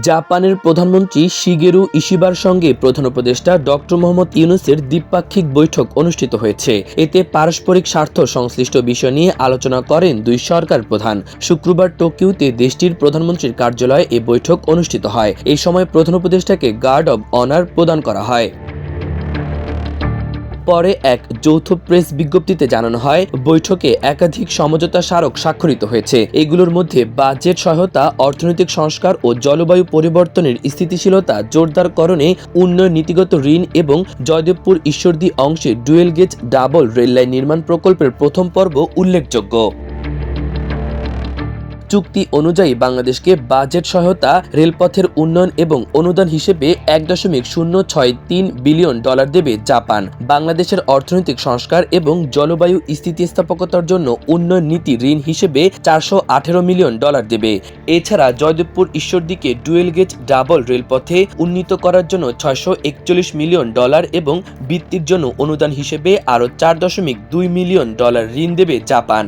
জাপানের প্রধানমন্ত্রী শিগেরু ইশিবার সঙ্গে প্রধান উপদেষ্টা ডক্টর মোহাম্মদ ইউনূসের দ্বিপাক্ষিক বৈঠক অনুষ্ঠিত হয়েছে। এতে পারস্পরিক স্বার্থ সংশ্লিষ্ট বিষয় নিয়ে আলোচনা করেন দুই সরকার প্রধান। শুক্রবার টোকিওতে দেশটির প্রধানমন্ত্রীর কার্যালয়ে এ বৈঠক অনুষ্ঠিত হয়। এই সময় প্রধান উপদেষ্টাকে গার্ড অব অনার প্রদান করা হয়। পরে এক যৌথ প্রেস বিজ্ঞপ্তিতে জানানো হয়, বৈঠকে একাধিক সমঝোতা স্মারক স্বাক্ষরিত হয়েছে। এগুলোর মধ্যে বাজেট সহায়তা, অর্থনৈতিক সংস্কার ও জলবায়ু পরিবর্তনের স্থিতিশীলতা জোরদারকরণে, উন্নয়ন নীতিগত ঋণ এবং জয়দেবপুর ঈশ্বরদী অংশে ডুয়েল গেজ ডাবল রেললাইন নির্মাণ প্রকল্পের প্রথম পর্ব উল্লেখযোগ্য। চুক্তি অনুযায়ী বাংলাদেশকে বাজেট সহায়তা, রেলপথের উন্নয়ন এবং অনুদান হিসেবে $1.063 বিলিয়ন দেবে জাপান। বাংলাদেশের অর্থনৈতিক সংস্কার এবং জলবায়ু স্থিতিস্থাপকতার জন্য উন্নয়ন নীতি ঋণ হিসেবে $418 মিলিয়ন দেবে। এছাড়া জয়দেবপুর ঈশ্বরদীকে ডুয়েল গেজ ডাবল রেলপথে উন্নীত করার জন্য $641 মিলিয়ন এবং বৃত্তির জন্য অনুদান হিসেবে আরও $4.2 মিলিয়ন ঋণ দেবে জাপান।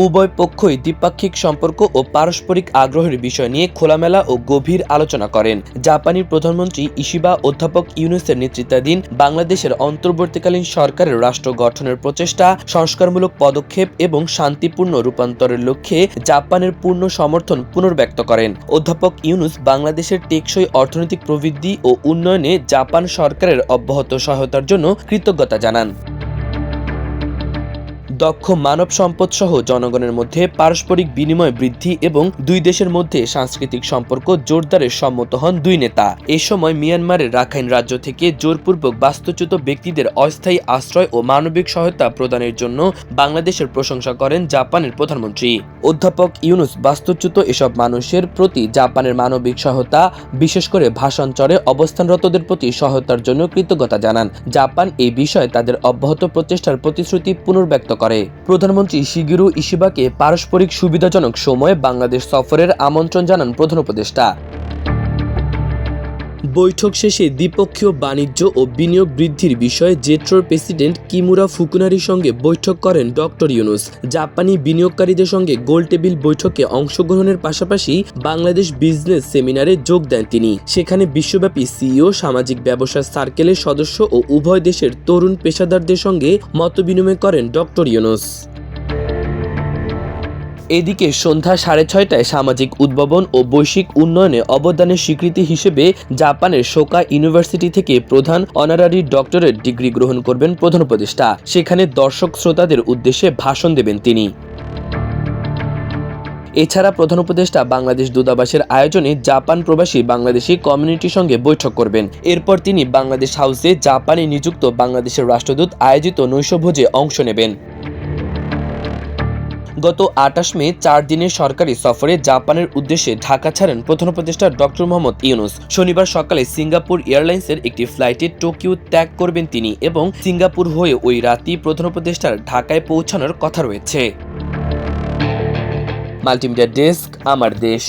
উভয় পক্ষই দ্বিপাক্ষিক সম্পর্ক ও পারস্পরিক আগ্রহের বিষয় নিয়ে খোলামেলা ও গভীর আলোচনা করেন। জাপানি প্রধানমন্ত্রী ইশিবা অধ্যাপক ইউনূসের নেতৃত্বাধীন বাংলাদেশের অন্তর্বর্তীকালীন সরকারের রাষ্ট্র গঠনের প্রচেষ্টা, সংস্কারমূলক পদক্ষেপ এবং শান্তিপূর্ণ রূপান্তরের লক্ষ্যে জাপানের পূর্ণ সমর্থন পুনর্ব্যক্ত করেন। অধ্যাপক ইউনূস বাংলাদেশের টেকসই অর্থনৈতিক প্রবৃদ্ধি ও উন্নয়নে জাপান সরকারের অব্যাহত সহায়তার জন্য কৃতজ্ঞতা জানান। দক্ষ মানব সম্পদ সহ জনগণের মধ্যে পারস্পরিক বিনিময় বৃদ্ধি এবং দুই দেশের মধ্যে সাংস্কৃতিক সম্পর্ক জোরদারে সম্মত হন দুই নেতা। এ সময় মিয়ানমারের রাখাইন রাজ্য থেকে জোরপূর্বক বাস্তুচ্যুত ব্যক্তিদের অস্থায়ী আশ্রয় ও মানবিক সহায়তা প্রদানের জন্য বাংলাদেশের প্রশংসা করেন জাপানের প্রধানমন্ত্রী। অধ্যাপক ইউনূস বাস্তুচ্যুত এসব মানুষের প্রতি জাপানের মানবিক সহায়তা, বিশেষ করে ভাষাঞ্চলে অবস্থানরতদের প্রতি সহায়তার জন্য কৃতজ্ঞতা জানান। জাপান এই বিষয়ে তাদের অব্যাহত প্রচেষ্টার প্রতিশ্রুতি পুনর্ব্যক্ত করে। প্রধানমন্ত্রী শিগেরু ইশিবাকে পারস্পরিক সুবিধাজনক সময়ে বাংলাদেশ সফরের আমন্ত্রণ জানান প্রধান উপদেষ্টা। বৈঠক শেষে দ্বিপক্ষীয় বাণিজ্য ও বিনিয়োগ বৃদ্ধির বিষয়ে জেট্রোর প্রেসিডেন্ট কিমুরা ফুকুনারির সঙ্গে বৈঠক করেন ডক্টর ইউনূস। জাপানি বিনিয়োগকারীদের সঙ্গে গোলটেবিল বৈঠকে অংশগ্রহণের পাশাপাশি বাংলাদেশ বিজনেস সেমিনারে যোগ দেন তিনি। সেখানে বিশ্বব্যাপী সিইও, সামাজিক ব্যবসা সার্কেলের সদস্য ও উভয় দেশের তরুণ পেশাদারদের সঙ্গে মতবিনিময় করেন ডক্টর ইউনূস। এদিকে সন্ধ্যা 6:30টায় সামাজিক উদ্ভাবন ও বৈশ্বিক উন্নয়নে অবদানের স্বীকৃতি হিসেবে জাপানের সোকা ইউনিভার্সিটি থেকে প্রধান অনারারি ডক্টরেট ডিগ্রি গ্রহণ করবেন প্রধান উপদেষ্টা। সেখানে দর্শক শ্রোতাদের উদ্দেশ্যে ভাষণ দেবেন তিনি। এছাড়া প্রধান উপদেষ্টা বাংলাদেশ দূতাবাসের আয়োজনে জাপান প্রবাসী বাংলাদেশি কমিউনিটির সঙ্গে বৈঠক করবেন। এরপর তিনি বাংলাদেশ হাউসে জাপানে নিযুক্ত বাংলাদেশের রাষ্ট্রদূত আয়োজিত নৈশভোজে অংশ নেবেন। গত 28 মে 4 দিনের সরকারি সফরে জাপানের উদ্দেশ্যে ঢাকা ছাড়েন প্রধান উপদেষ্টা ডক্টর মোহাম্মদ ইউনূস। শনিবার সকালে সিঙ্গাপুর এয়ারলাইন্সের একটি ফ্লাইটে টোকিও ত্যাগ করবেন তিনি এবং সিঙ্গাপুর হয়ে ওই রাতেই প্রধান উপদেষ্টার ঢাকায় পৌঁছানোর কথা রয়েছে। মাল্টিমিডিয়া ডেস্ক, আমার দেশ।